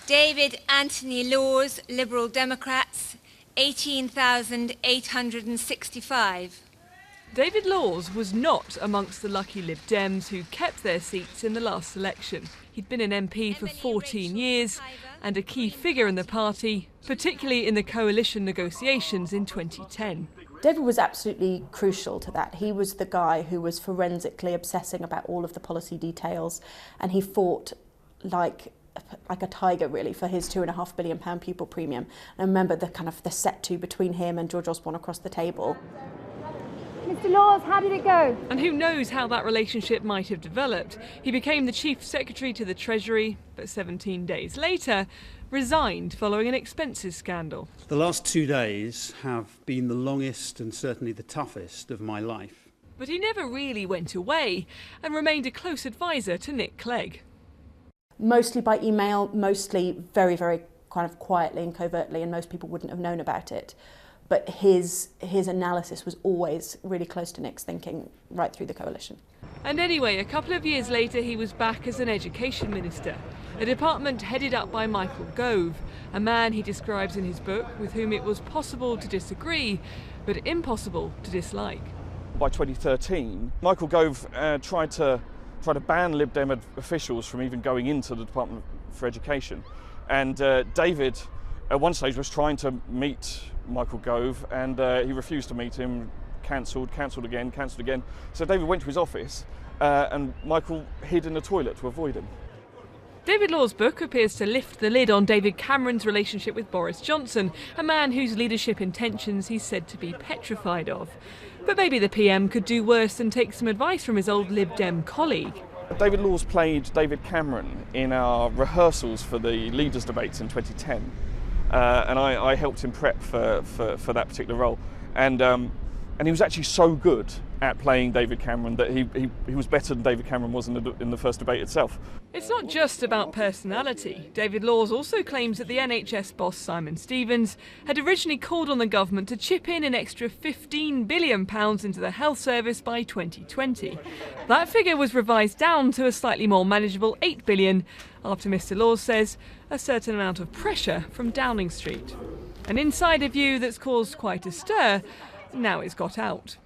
David Anthony Laws, Liberal Democrats, 18,865. David Laws was not amongst the lucky Lib Dems who kept their seats in the last election. He'd been an MP for 14 years and a key figure in the party, particularly in the coalition negotiations in 2010. David was absolutely crucial to that. He was the guy who was forensically obsessing about all of the policy details, and he fought like a tiger, really, for his £2.5 billion pupil premium. And I remember the set-to between him and George Osborne across the table. Mr. Laws, how did it go? And who knows how that relationship might have developed. He became the Chief Secretary to the Treasury, but 17 days later resigned following an expenses scandal. The last 2 days have been the longest and certainly the toughest of my life. But he never really went away and remained a close advisor to Nick Clegg. Mostly by email, mostly very, very kind of quietly and covertly, and most people wouldn't have known about it. But his analysis was always really close to Nick's thinking right through the coalition. And anyway, a couple of years later he was back as an education minister, a department headed up by Michael Gove, a man he describes in his book with whom it was possible to disagree, but impossible to dislike. By 2013, Michael Gove tried to ban Lib Dem officials from even going into the Department for Education. And David, at one stage, was trying to meet Michael Gove, and he refused to meet him, cancelled again. So David went to his office, and Michael hid in the toilet to avoid him. David Law's book appears to lift the lid on David Cameron's relationship with Boris Johnson, a man whose leadership intentions he's said to be petrified of. But maybe the PM could do worse than take some advice from his old Lib Dem colleague. David Laws played David Cameron in our rehearsals for the leaders' debates in 2010. And I helped him prep for that particular role. And he was actually so good at playing David Cameron that he was better than David Cameron was in the first debate itself. It's not just about personality. David Laws also claims that the NHS boss Simon Stevens had originally called on the government to chip in an extra £15 billion into the health service by 2020. That figure was revised down to a slightly more manageable £8 billion after Mr. Laws says a certain amount of pressure from Downing Street. An insider view that's caused quite a stir. Now it's got out.